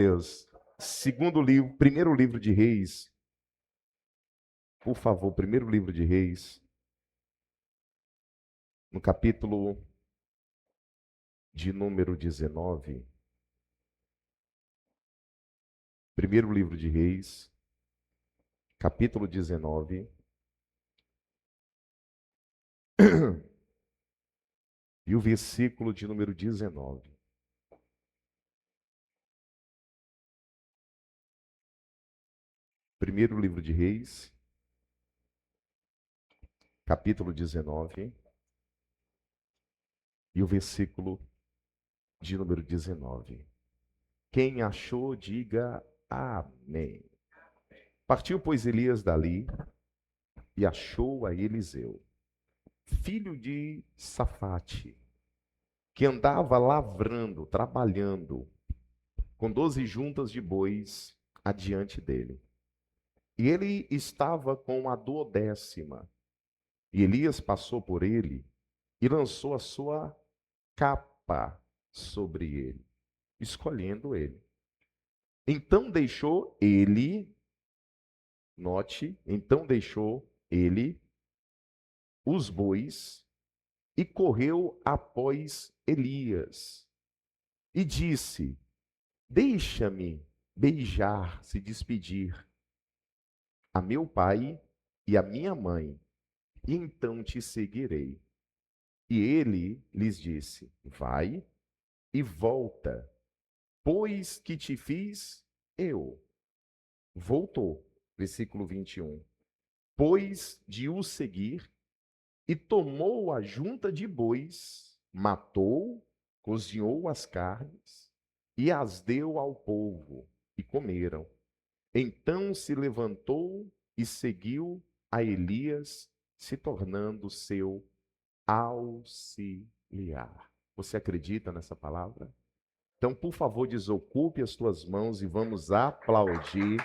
Deus. Segundo livro, primeiro livro de Reis, por favor, primeiro livro de Reis, no capítulo de número 19. Primeiro livro de Reis, capítulo 19. E o versículo de número 19. Primeiro livro de Reis, capítulo 19. E o versículo de número 19. Quem achou, diga amém. Partiu, pois, Elias dali e achou a Eliseu, filho de Safate, que andava lavrando, trabalhando, com 12 juntas de bois adiante dele. E ele estava com a 12ª. E Elias passou por ele e lançou a sua capa sobre ele, escolhendo ele. Então deixou ele, note, então deixou ele os bois e correu após Elias e disse: Deixa-me beijar, se despedir, a meu pai e a minha mãe, e então te seguirei. E ele lhes disse: Vai e volta, pois que te fiz eu. Voltou, versículo 21. Pois de o seguir, e tomou a junta de bois, matou, cozinhou as carnes, e as deu ao povo, e comeram. Então se levantou e seguiu a Elias, se tornando seu auxiliar. Você acredita nessa palavra? Então, por favor, desocupe as tuas mãos e vamos aplaudir.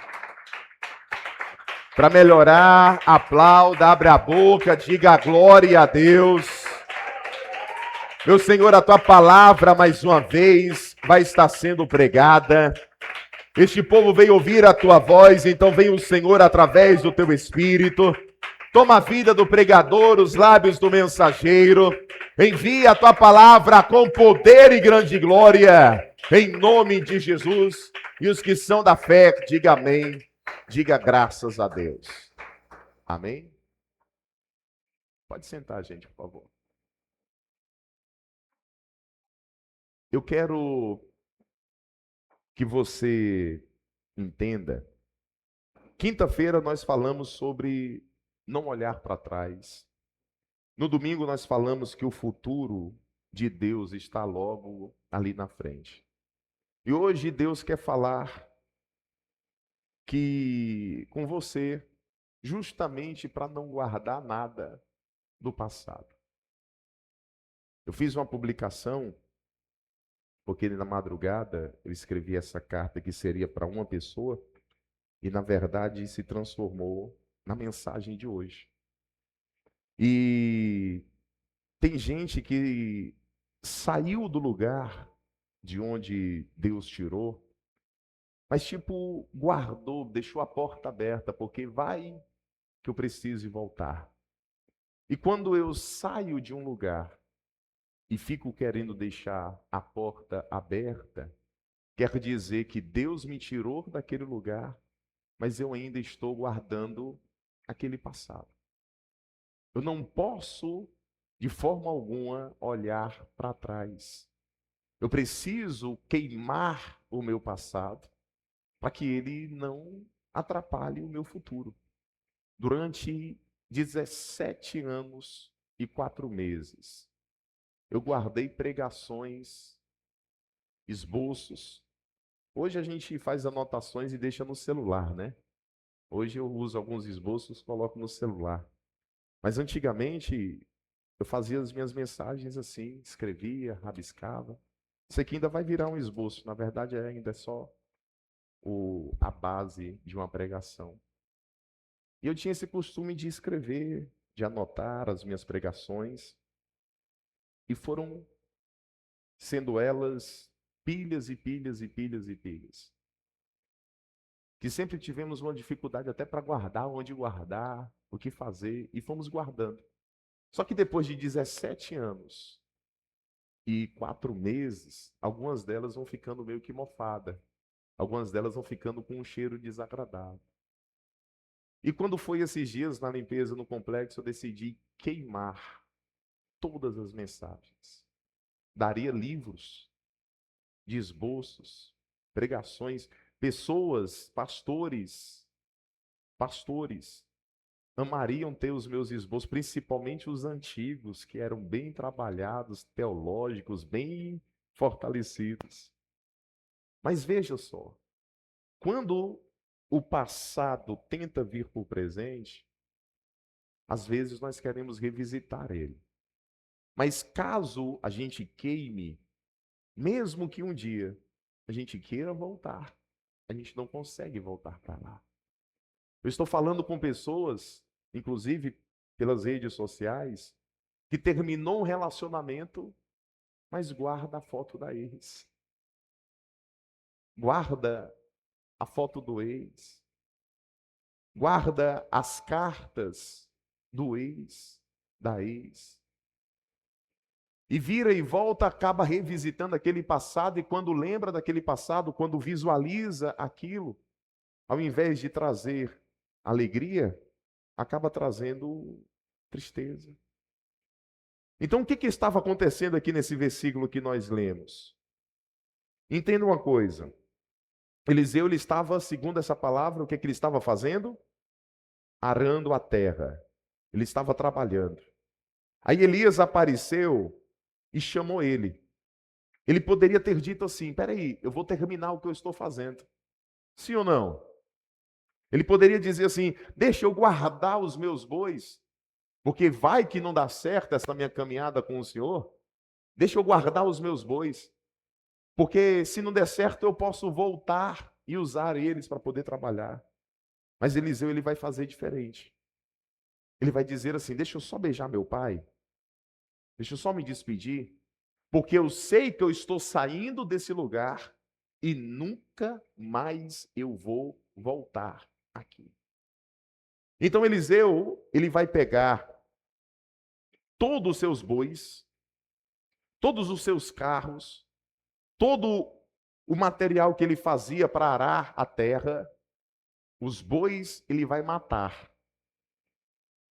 Para melhorar, aplauda, abre a boca, diga glória a Deus. Meu Senhor, a tua palavra, mais uma vez, vai estar sendo pregada. Este povo veio ouvir a tua voz, então vem o Senhor através do teu Espírito. Toma a vida do pregador, os lábios do mensageiro. Envia a tua palavra com poder e grande glória, em nome de Jesus. E os que são da fé, diga amém, diga graças a Deus. Amém? Pode sentar, gente, por favor. Eu quero que você entenda. Quinta-feira nós falamos sobre não olhar para trás. No domingo nós falamos que o futuro de Deus está logo ali na frente. E hoje Deus quer falar com você, justamente para não guardar nada do passado. Eu fiz uma publicação, porque na madrugada eu escrevi essa carta que seria para uma pessoa, e na verdade se transformou na mensagem de hoje. E tem gente que saiu do lugar de onde Deus tirou, mas tipo, guardou, deixou a porta aberta, porque vai que eu preciso voltar. E quando eu saio de um lugar e fico querendo deixar a porta aberta, quer dizer que Deus me tirou daquele lugar, mas eu ainda estou guardando aquele passado. Eu não posso, de forma alguma, olhar para trás. Eu preciso queimar o meu passado para que ele não atrapalhe o meu futuro. Durante 17 anos e 4 meses, eu guardei pregações, esboços. Hoje a gente faz anotações e deixa no celular, né? Hoje eu uso alguns esboços, coloco no celular. Mas antigamente eu fazia as minhas mensagens assim, escrevia, rabiscava. Isso aqui ainda vai virar um esboço, na verdade ainda é só a base de uma pregação. E eu tinha esse costume de escrever, de anotar as minhas pregações, e foram sendo elas pilhas e pilhas e pilhas e pilhas. que sempre tivemos uma dificuldade até para guardar, onde guardar, o que fazer, e fomos guardando. Só que depois de 17 anos e 4 meses, algumas delas vão ficando meio que mofada. Algumas delas vão ficando com um cheiro desagradável. E quando foi esses dias na limpeza no complexo, eu decidi queimar todas as mensagens. Daria livros de esboços, pregações, pessoas, pastores, amariam ter os meus esboços, principalmente os antigos, que eram bem trabalhados, teológicos, bem fortalecidos. Mas veja só, quando o passado tenta vir para o presente, às vezes nós queremos revisitar ele. Mas caso a gente queime, mesmo que um dia a gente queira voltar, a gente não consegue voltar para lá. Eu estou falando com pessoas, inclusive pelas redes sociais, que terminou um relacionamento, mas guarda a foto da ex. Guarda a foto do ex. Guarda as cartas do ex, da ex. E vira e volta, acaba revisitando aquele passado, e quando lembra daquele passado, quando visualiza aquilo, ao invés de trazer alegria, acaba trazendo tristeza. Então, o que estava acontecendo aqui nesse versículo que nós lemos? Entenda uma coisa. Eliseu, ele estava, segundo essa palavra, o que ele estava fazendo? Arando a terra. Ele estava trabalhando. Aí Elias apareceu e chamou ele. Ele poderia ter dito assim: peraí, eu vou terminar o que eu estou fazendo. Sim ou não? Ele poderia dizer assim: deixa eu guardar os meus bois, porque vai que não dá certo essa minha caminhada com o Senhor. Deixa eu guardar os meus bois, porque se não der certo eu posso voltar e usar eles para poder trabalhar. Mas Eliseu, ele vai fazer diferente. Ele vai dizer assim: deixa eu só beijar meu pai, deixa eu só me despedir, porque eu sei que eu estou saindo desse lugar e nunca mais eu vou voltar aqui. Então Eliseu, ele vai pegar todos os seus bois, todos os seus carros, todo o material que ele fazia para arar a terra, os bois ele vai matar.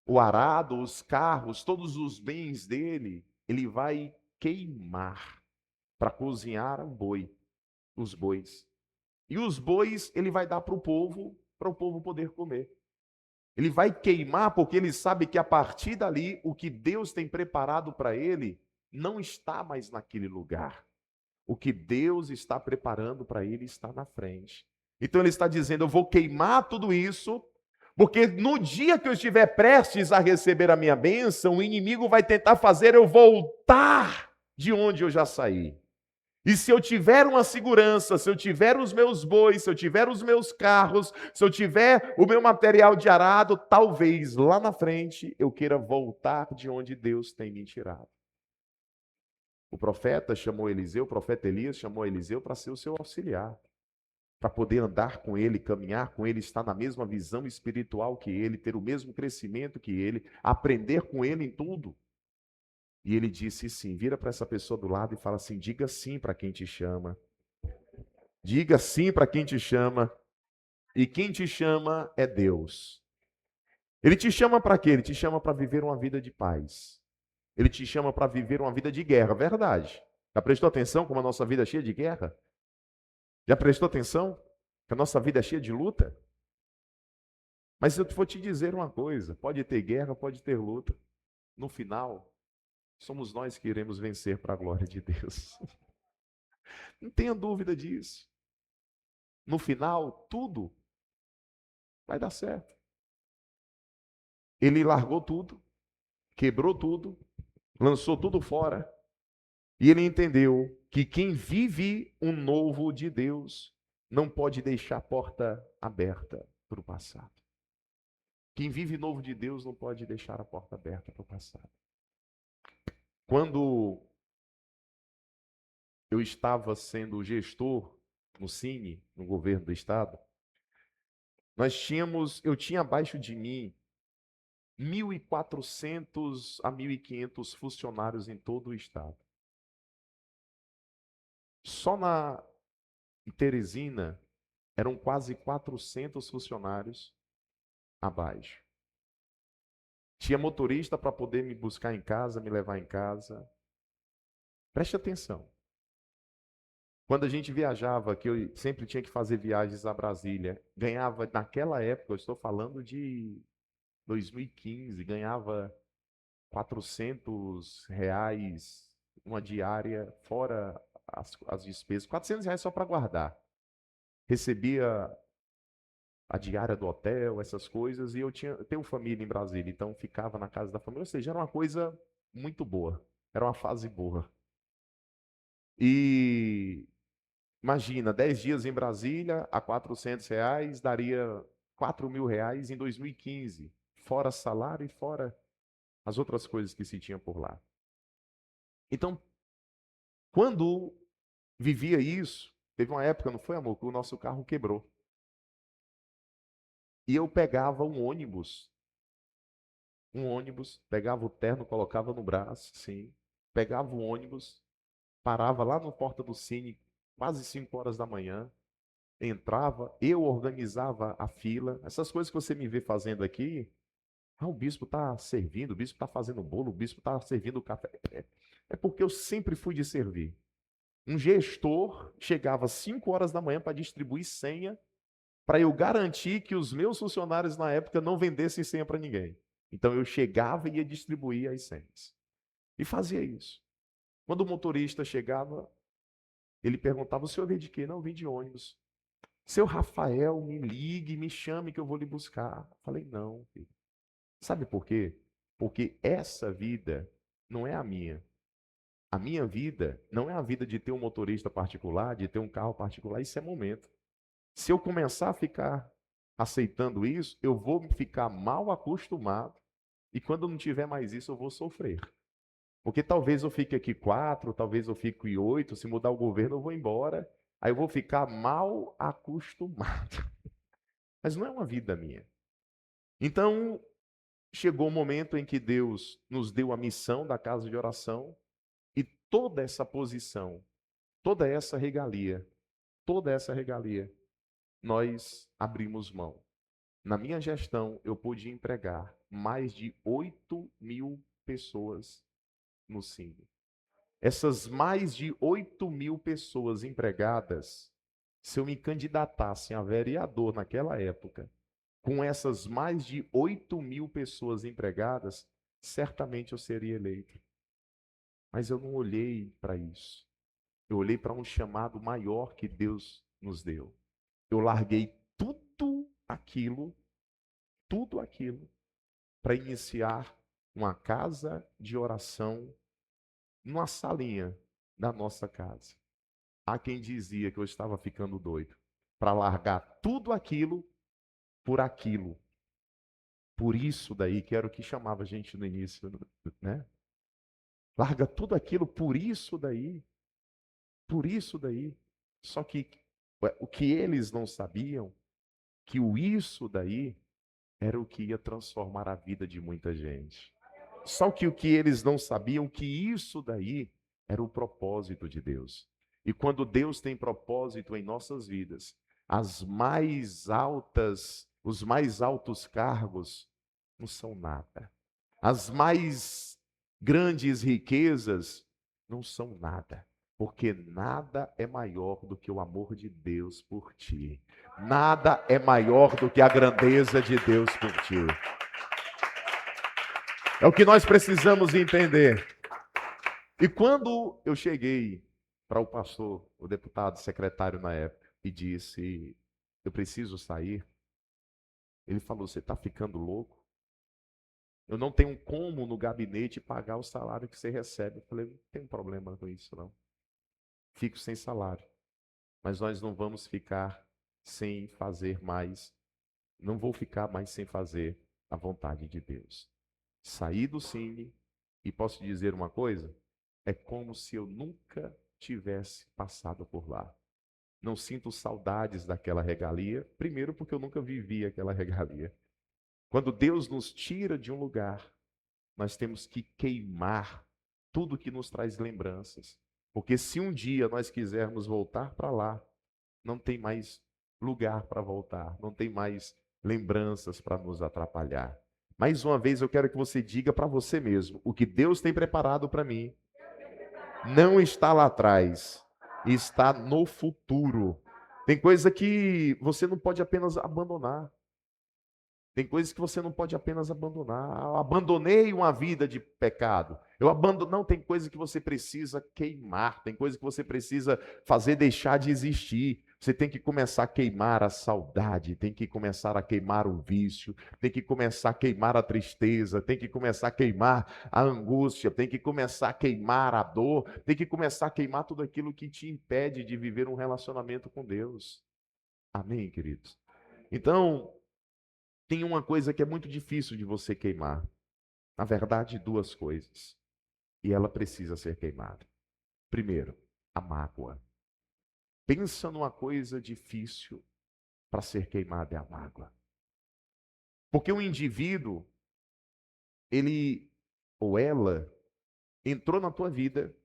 O arado, os carros, todos os bens dele, ele vai queimar para cozinhar os bois. E os bois ele vai dar para o povo poder comer. Ele vai queimar porque ele sabe que a partir dali, o que Deus tem preparado para ele não está mais naquele lugar. O que Deus está preparando para ele está na frente. Então ele está dizendo: eu vou queimar tudo isso, porque no dia que eu estiver prestes a receber a minha bênção, o inimigo vai tentar fazer eu voltar de onde eu já saí. E se eu tiver uma segurança, se eu tiver os meus bois, se eu tiver os meus carros, se eu tiver o meu material de arado, talvez lá na frente eu queira voltar de onde Deus tem me tirado. O profeta chamou Eliseu, o profeta Elias chamou Eliseu para ser o seu auxiliar, para poder andar com ele, caminhar com ele, estar na mesma visão espiritual que ele, ter o mesmo crescimento que ele, aprender com ele em tudo. E ele disse sim. Vira para essa pessoa do lado e fala assim: diga sim para quem te chama. Diga sim para quem te chama. E quem te chama é Deus. Ele te chama para quê? Ele te chama para viver uma vida de paz. Ele te chama para viver uma vida de guerra, verdade. Já prestou atenção como a nossa vida é cheia de guerra? Já prestou atenção que a nossa vida é cheia de luta? Mas eu vou te dizer uma coisa: pode ter guerra, pode ter luta. No final, somos nós que iremos vencer para a glória de Deus. Não tenha dúvida disso. No final, tudo vai dar certo. Ele largou tudo, quebrou tudo, lançou tudo fora, e ele entendeu que quem vive um novo de Deus não pode deixar a porta aberta para o passado. Quem vive novo de Deus não pode deixar a porta aberta para o passado. Quando eu estava sendo gestor no Cine, no governo do estado, Eu tinha abaixo de mim 1.400 a 1.500 funcionários em todo o estado. Só em Teresina eram quase 400 funcionários abaixo. Tinha motorista para poder me buscar em casa, me levar em casa. Preste atenção. Quando a gente viajava, que eu sempre tinha que fazer viagens a Brasília, ganhava, naquela época, eu estou falando de 2015, ganhava R$ 400 uma diária, fora as despesas, R$ 400 só para guardar. Recebia a diária do hotel, essas coisas, e eu tenho família em Brasília, então ficava na casa da família, ou seja, era uma coisa muito boa, era uma fase boa. E imagina, 10 dias em Brasília, a R$ 400, daria R$ 4.000 em 2015, fora salário e fora as outras coisas que se tinha por lá. Então, quando vivia isso, teve uma época, não foi, amor, que o nosso carro quebrou. E eu pegava pegava o terno, colocava no braço, sim, pegava o ônibus, parava lá na porta do Cine, quase 5 horas da manhã, entrava, eu organizava a fila, essas coisas que você me vê fazendo aqui. Ah, o bispo está servindo, o bispo está fazendo bolo, o bispo está servindo café. É porque eu sempre fui de servir. Um gestor chegava às 5 horas da manhã para distribuir senha, para eu garantir que os meus funcionários na época não vendessem senha para ninguém. Então eu chegava e ia distribuir as senhas. E fazia isso. Quando o motorista chegava, ele perguntava: o senhor vem de quê? Não, eu vim de ônibus. Seu Rafael, me ligue, me chame que eu vou lhe buscar. Eu falei: não, filho. Sabe por quê? Porque essa vida não é a minha. A minha vida não é a vida de ter um motorista particular, de ter um carro particular. Isso é momento. Se eu começar a ficar aceitando isso, eu vou ficar mal acostumado. E quando não tiver mais isso, eu vou sofrer. Porque talvez eu fique aqui 4, talvez eu fique 8. Se mudar o governo, eu vou embora. Aí eu vou ficar mal acostumado. Mas não é uma vida minha. Então, chegou o momento em que Deus nos deu a missão da casa de oração e toda essa posição, toda essa regalia, nós abrimos mão. Na minha gestão, eu pude empregar mais de 8.000 pessoas no Cine. Essas mais de 8.000 pessoas empregadas, se eu me candidatasse a vereador naquela época, com essas mais de 8.000 pessoas empregadas, certamente eu seria eleito. Mas eu não olhei para isso. Eu olhei para um chamado maior que Deus nos deu. Eu larguei tudo aquilo, para iniciar uma casa de oração numa salinha da nossa casa. Há quem dizia que eu estava ficando doido para largar tudo aquilo por aquilo. Por isso daí, que era o que chamava a gente no início, né? Larga tudo aquilo por isso daí, por isso daí. Só que o que eles não sabiam, que o isso daí era o que ia transformar a vida de muita gente. Só que o que eles não sabiam, que isso daí era o propósito de Deus. E quando Deus tem propósito em nossas vidas, os mais altos cargos não são nada. As mais grandes riquezas não são nada. Porque nada é maior do que o amor de Deus por ti. Nada é maior do que a grandeza de Deus por ti. É o que nós precisamos entender. E quando eu cheguei para o pastor, o deputado, secretário na época, e disse: eu preciso sair, ele falou: você está ficando louco? Eu não tenho como no gabinete pagar o salário que você recebe. Eu falei: não tem problema com isso, não. Fico sem salário. Mas nós não vamos ficar sem fazer mais. Não vou ficar mais sem fazer a vontade de Deus. Saí do Cine e posso dizer uma coisa? É como se eu nunca tivesse passado por lá. não sinto saudades daquela regalia. Primeiro, porque eu nunca vivi aquela regalia. Quando Deus nos tira de um lugar, nós temos que queimar tudo que nos traz lembranças. Porque se um dia nós quisermos voltar para lá, não tem mais lugar para voltar, não tem mais lembranças para nos atrapalhar. Mais uma vez eu quero que você diga para você mesmo: o que Deus tem preparado para mim não está lá atrás, está no futuro. Tem coisa que você não pode apenas abandonar. Tem coisas que você não pode apenas abandonar. Eu abandonei uma vida de pecado. Não, tem coisa que você precisa queimar, tem coisa que você precisa fazer deixar de existir. Você tem que começar a queimar a saudade, tem que começar a queimar o vício, tem que começar a queimar a tristeza, tem que começar a queimar a angústia, tem que começar a queimar a dor, tem que começar a queimar tudo aquilo que te impede de viver um relacionamento com Deus. Amém, queridos? Então, tem uma coisa que é muito difícil de você queimar. Na verdade, duas coisas. E ela precisa ser queimada. Primeiro, a mágoa. Pensa numa coisa difícil para ser queimada, é a mágoa. Porque o indivíduo, ele ou ela, entrou na tua vida,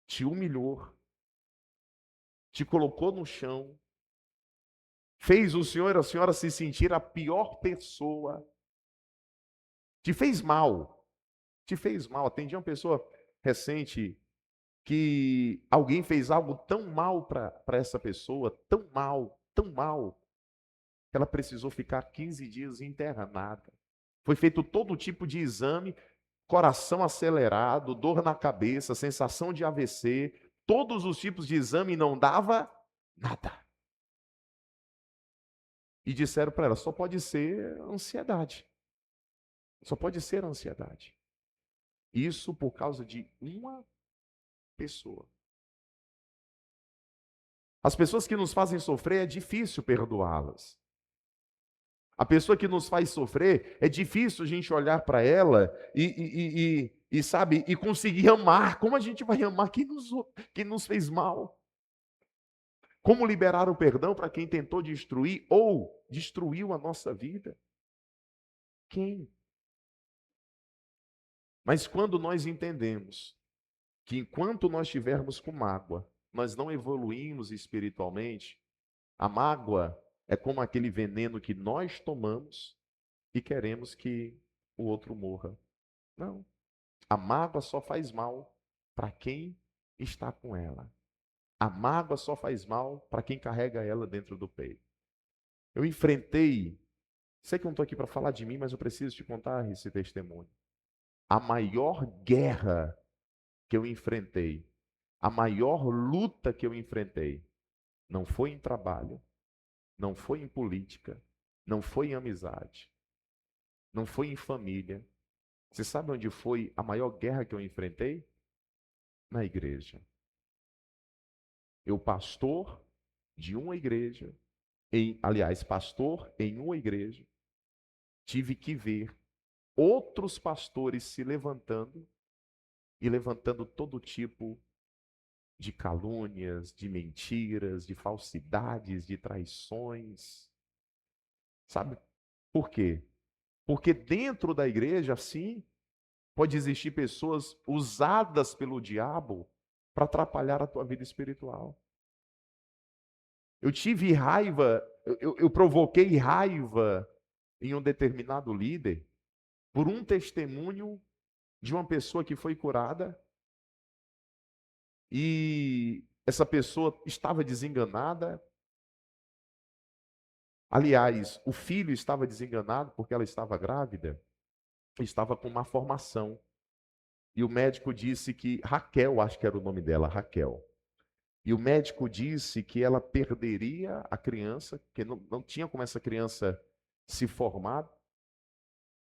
te humilhou, te colocou no chão, fez o senhor e a senhora se sentir a pior pessoa, te fez mal, te fez mal. Atendi uma pessoa recente que alguém fez algo tão mal para essa pessoa, tão mal, que ela precisou ficar 15 dias internada. Foi feito todo tipo de exame, coração acelerado, dor na cabeça, sensação de AVC, todos os tipos de exame e não dava nada. E disseram para ela, só pode ser ansiedade. Só pode ser ansiedade. Isso por causa de uma pessoa. As pessoas que nos fazem sofrer é difícil perdoá-las. A pessoa que nos faz sofrer, é difícil a gente olhar para ela e sabe, e conseguir amar. Como a gente vai amar quem nos fez mal? Como liberar o perdão para quem tentou destruir ou destruiu a nossa vida? Quem? Mas quando nós entendemos que enquanto nós estivermos com mágoa, nós não evoluímos espiritualmente, a mágoa é como aquele veneno que nós tomamos e queremos que o outro morra. Não. A mágoa só faz mal para quem está com ela. A mágoa só faz mal para quem carrega ela dentro do peito. Eu enfrentei, sei que eu não estou aqui para falar de mim, mas eu preciso te contar esse testemunho. A maior guerra que eu enfrentei, a maior luta que eu enfrentei, não foi em trabalho, não foi em política, não foi em amizade, não foi em família. Você sabe onde foi a maior guerra que eu enfrentei? Na igreja. Eu, pastor de uma igreja, pastor em uma igreja, tive que ver outros pastores se levantando e levantando todo tipo de calúnias, de mentiras, de falsidades, de traições. Sabe por quê? Porque dentro da igreja, sim, pode existir pessoas usadas pelo diabo para atrapalhar a tua vida espiritual. Eu tive raiva, eu provoquei raiva em um determinado líder por um testemunho de uma pessoa que foi curada e essa pessoa estava desenganada. Aliás, o filho estava desenganado porque ela estava grávida, estava com má formação. E o médico disse que, Raquel, acho que era o nome dela, Raquel. E o médico disse que ela perderia a criança, que não tinha como essa criança se formar.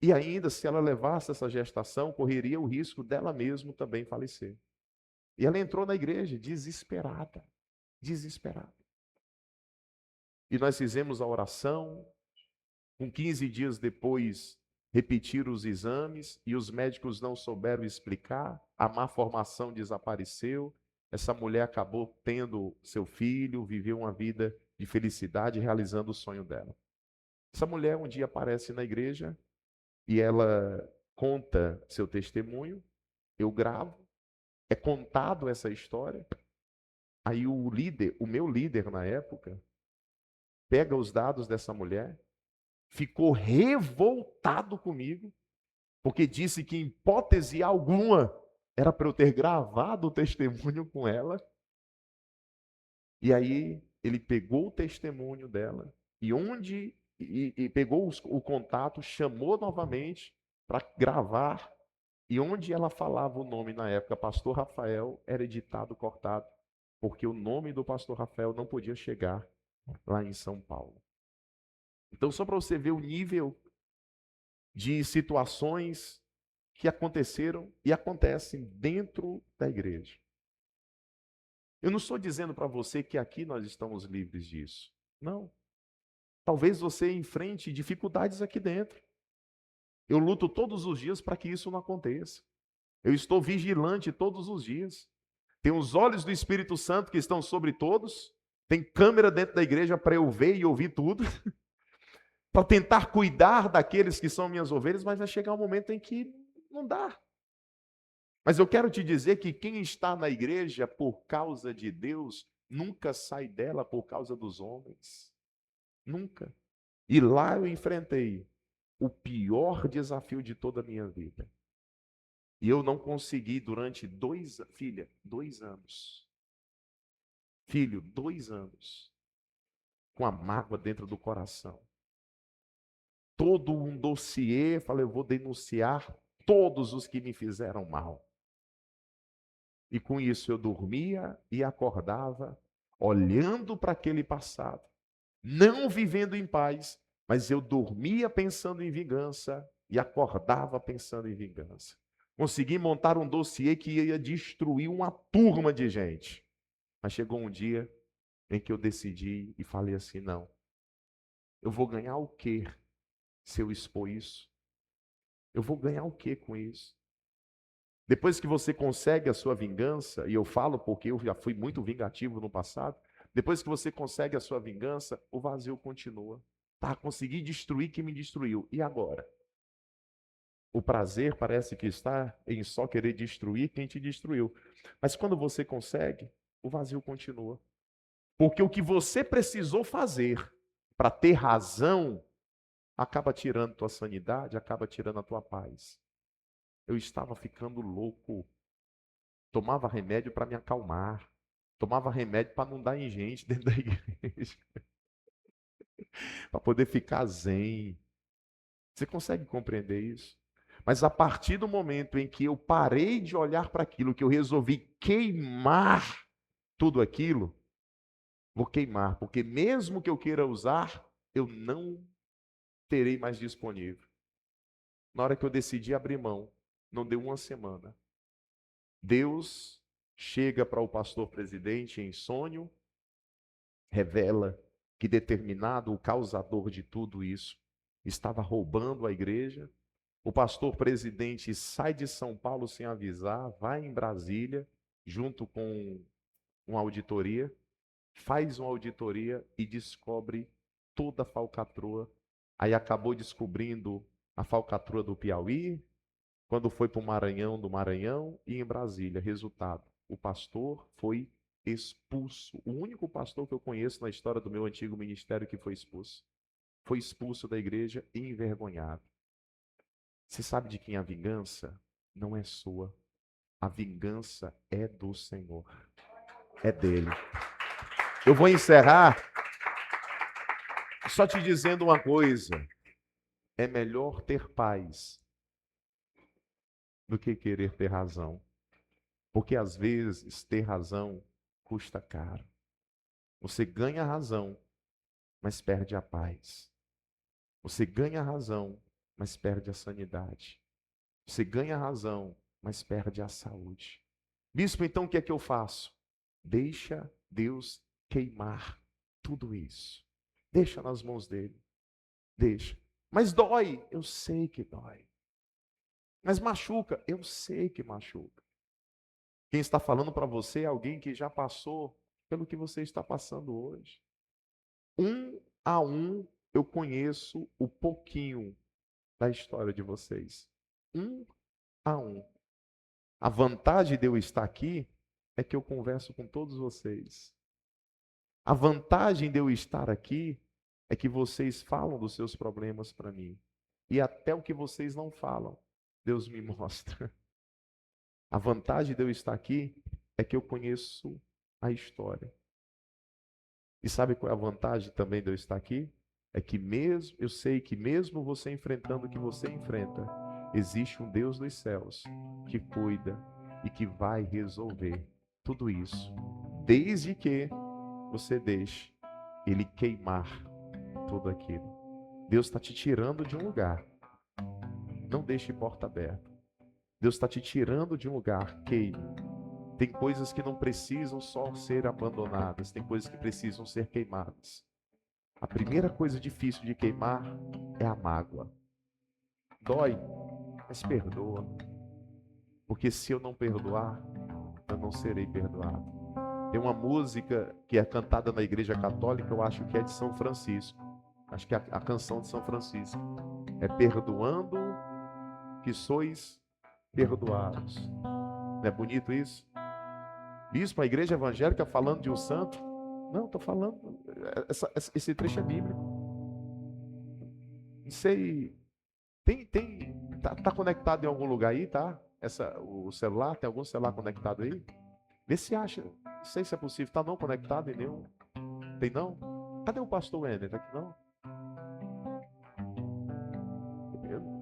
E ainda, se ela levasse essa gestação, correria o risco dela mesma também falecer. E ela entrou na igreja desesperada, desesperada. E nós fizemos a oração, com 15 dias depois, repetiram os exames, e os médicos não souberam explicar, a má formação desapareceu, essa mulher acabou tendo seu filho, viveu uma vida de felicidade, realizando o sonho dela. Essa mulher um dia aparece na igreja e ela conta seu testemunho, eu gravo, é contado essa história. Aí o meu líder na época, pega os dados dessa mulher, ficou revoltado comigo, porque disse que em hipótese alguma era para eu ter gravado o testemunho com ela. E aí ele pegou o testemunho dela e pegou o contato, chamou novamente para gravar. E onde ela falava o nome na época, Pastor Rafael, era editado, cortado, porque o nome do Pastor Rafael não podia chegar lá em São Paulo. Então, só para você ver o nível de situações que aconteceram e acontecem dentro da igreja. Eu não estou dizendo para você que aqui nós estamos livres disso. Não. Talvez você enfrente dificuldades aqui dentro. Eu luto todos os dias para que isso não aconteça. Eu estou vigilante todos os dias. Tem os olhos do Espírito Santo que estão sobre todos. Tem câmera dentro da igreja para eu ver e ouvir tudo. Para tentar cuidar daqueles que são minhas ovelhas, mas vai chegar um momento em que não dá. Mas eu quero te dizer que quem está na igreja por causa de Deus, nunca sai dela por causa dos homens. Nunca. E lá eu enfrentei o pior desafio de toda a minha vida. E eu não consegui durante 2 anos. Filho, 2 anos. Com a mágoa dentro do coração. Todo um dossiê, falei, eu vou denunciar todos os que me fizeram mal. E com isso eu dormia e acordava, olhando para aquele passado, não vivendo em paz, mas eu dormia pensando em vingança e acordava pensando em vingança. Consegui montar um dossiê que ia destruir uma turma de gente. Mas chegou um dia em que eu decidi e falei assim, não, eu vou ganhar o quê se eu expor isso? Eu vou ganhar o quê com isso? Depois que você consegue a sua vingança, e eu falo porque eu já fui muito vingativo no passado, depois que você consegue a sua vingança, o vazio continua. Tá, consegui destruir quem me destruiu. E agora? O prazer parece que está em só querer destruir quem te destruiu. Mas quando você consegue, o vazio continua. Porque o que você precisou fazer para ter razão, acaba tirando tua sanidade, acaba tirando a tua paz. Eu estava ficando louco. Tomava remédio para me acalmar. Tomava remédio para não dar em gente dentro da igreja. Para poder ficar zen. Você consegue compreender isso? Mas a partir do momento em que eu parei de olhar para aquilo, que eu resolvi queimar tudo aquilo, vou queimar, porque mesmo que eu queira usar, eu não terei mais disponível. Na hora que eu decidi abrir mão, não deu uma semana. Deus chega para o pastor presidente em sonho, revela que determinado, o causador de tudo isso, estava roubando a igreja. O pastor presidente sai de São Paulo sem avisar, vai em Brasília, junto com uma auditoria, faz uma auditoria e descobre toda a falcatrua. Aí acabou descobrindo a falcatrua do Piauí, quando foi para o Maranhão, do Maranhão e em Brasília. Resultado, o pastor foi expulso. O único pastor que eu conheço na história do meu antigo ministério que foi expulso. Foi expulso da igreja e envergonhado. Você sabe de quem é a vingança? Não é sua. A vingança é do Senhor. É dele. Eu vou encerrar só te dizendo uma coisa. É melhor ter paz do que querer ter razão. Porque às vezes ter razão custa caro. Você ganha a razão, mas perde a paz. Você ganha a razão, mas perde a sanidade. Você ganha a razão, mas perde a saúde. Bispo, então o que é que eu faço? Deixa Deus queimar tudo isso. Deixa nas mãos dele. Deixa. Mas dói, eu sei que dói. Mas machuca, eu sei que machuca. Quem está falando para você é alguém que já passou pelo que você está passando hoje. Um a um, eu conheço o pouquinho da história de vocês. Um a um. A vantagem de eu estar aqui é que eu converso com todos vocês. A vantagem de eu estar aqui é que vocês falam dos seus problemas para mim. E até o que vocês não falam, Deus me mostra. A vantagem de eu estar aqui é que eu conheço a história. E sabe qual é a vantagem também de eu estar aqui? É que mesmo, eu sei que mesmo você enfrentando o que você enfrenta, existe um Deus dos céus que cuida e que vai resolver tudo isso, desde que você deixe Ele queimar tudo aquilo. Deus está te tirando de um lugar. Não deixe porta aberta. Deus está te tirando de um lugar. Queime. Tem coisas que não precisam só ser abandonadas. Tem coisas que precisam ser queimadas. A primeira coisa difícil de queimar é a mágoa. Dói, mas perdoa. Porque se eu não perdoar, eu não serei perdoado. Tem uma música que é cantada na igreja católica, eu acho que é de São Francisco. Acho que é a canção de São Francisco. É perdoando que sois perdoados. Não é bonito isso? Bispo, a igreja evangélica falando de um santo? Não, estou falando. Esse trecho é bíblico. Não sei. Tá conectado em algum lugar aí, tá? O celular, tem algum celular conectado aí? Vê se acha. Não sei se é possível. Tá não conectado em nenhum. Tem não? Cadê o pastor Wender? Tá aqui não?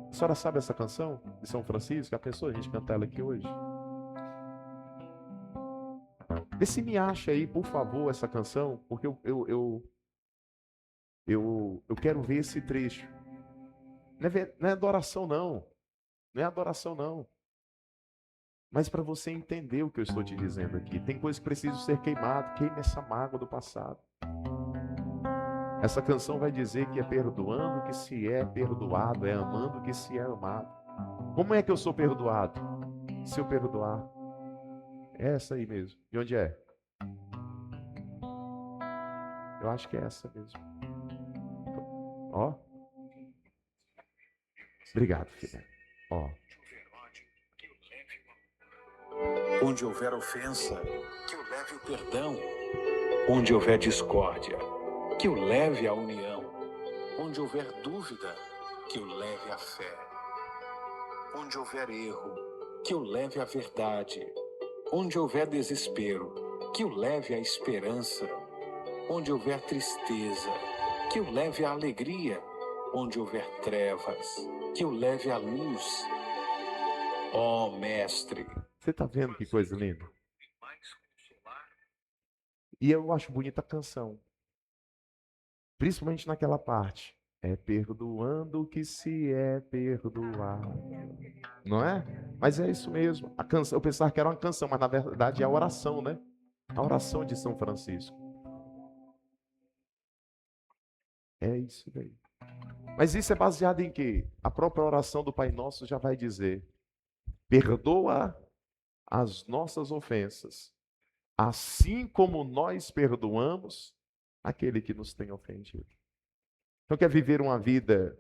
A senhora sabe essa canção de São Francisco? A pessoa, a gente cantar ela aqui hoje? Vê se me acha aí, por favor, essa canção, porque eu quero ver esse trecho. Não é adoração, não. Não é adoração, não. Mas para você entender o que eu estou te dizendo aqui, tem coisas que precisam ser queimadas. Queime essa mágoa do passado. Essa canção vai dizer que é perdoando que se é perdoado, é amando que se é amado. Como é que eu sou perdoado? Se eu perdoar. É essa aí mesmo. De onde é? Eu acho que é essa mesmo. Ó. Obrigado, filha. Ó. Onde houver ofensa, que o leve o perdão. Onde houver discórdia, que o leve a união. Onde houver dúvida, que o leve a fé. Onde houver erro, que o leve a verdade. Onde houver desespero, que o leve a esperança. Onde houver tristeza, que o leve a alegria. Onde houver trevas, que o leve a luz. Ó Mestre. Você está vendo que coisa linda? E eu acho bonita a canção. Principalmente naquela parte. É perdoando que se é perdoado. Não é? Mas é isso mesmo. A canção, eu pensava que era uma canção, mas na verdade é a oração, né? A oração de São Francisco. É isso daí. Mas isso é baseado em quê? A própria oração do Pai Nosso já vai dizer: perdoa as nossas ofensas, assim como nós perdoamos aquele que nos tem ofendido. Então, quer viver uma vida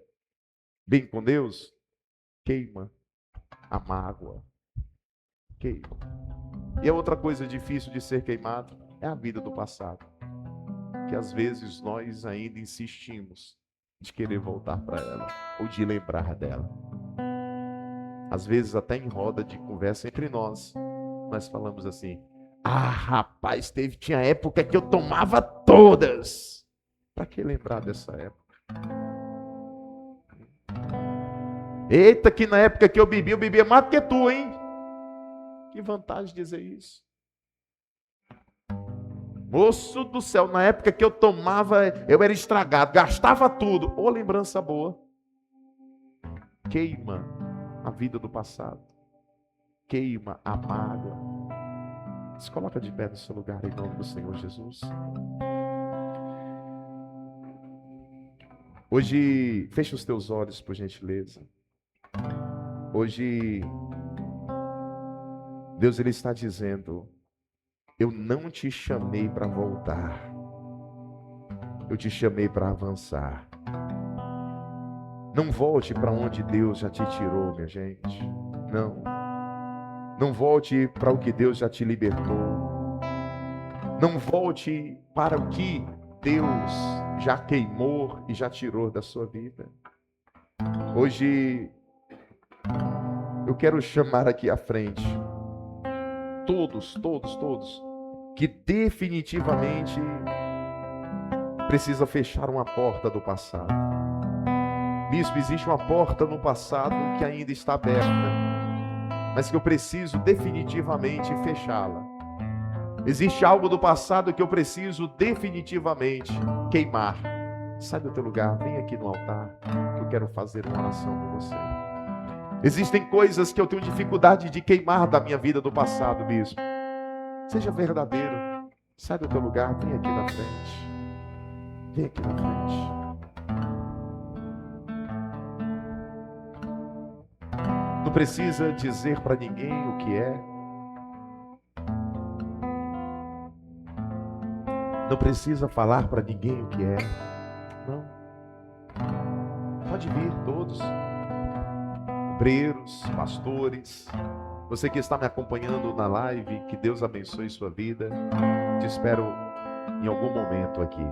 bem com Deus? Queima a mágoa. Queima. E a outra coisa difícil de ser queimado é a vida do passado. Que às vezes nós ainda insistimos de querer voltar para ela, ou de lembrar dela. Às vezes até em roda de conversa entre nós falamos assim: ah, rapaz, tinha época que eu tomava todas. Para que lembrar dessa época? Eita, que na época que eu bebia mais do que tu, hein? Que vantagem dizer isso? Moço do céu, na época que eu tomava, eu era estragado, gastava tudo. Ô, lembrança boa. Queima a vida do passado. Queima a mágoa. Se coloca de pé no seu lugar em nome do Senhor Jesus. Hoje, fecha os teus olhos, por gentileza. Hoje, Deus, Ele está dizendo: eu não te chamei para voltar, eu te chamei para avançar. Não volte para onde Deus já te tirou, minha gente. Não. Não volte para o que Deus já te libertou. Não volte para o que Deus já queimou e já tirou da sua vida. Hoje, eu quero chamar aqui à frente todos, que definitivamente precisa fechar uma porta do passado. Bispo, existe uma porta no passado que ainda está aberta, mas que eu preciso definitivamente fechá-la. Existe algo do passado que eu preciso definitivamente queimar. Sai do teu lugar, vem aqui no altar, que eu quero fazer uma oração com você. Existem coisas que eu tenho dificuldade de queimar da minha vida do passado, bispo. Seja verdadeiro. Sai do teu lugar, vem aqui na frente. Vem aqui na frente. Não precisa dizer para ninguém o que é. Não precisa falar para ninguém o que é. Não. Pode vir todos. Obreiros, pastores, você que está me acompanhando na live, que Deus abençoe sua vida. Te espero em algum momento aqui.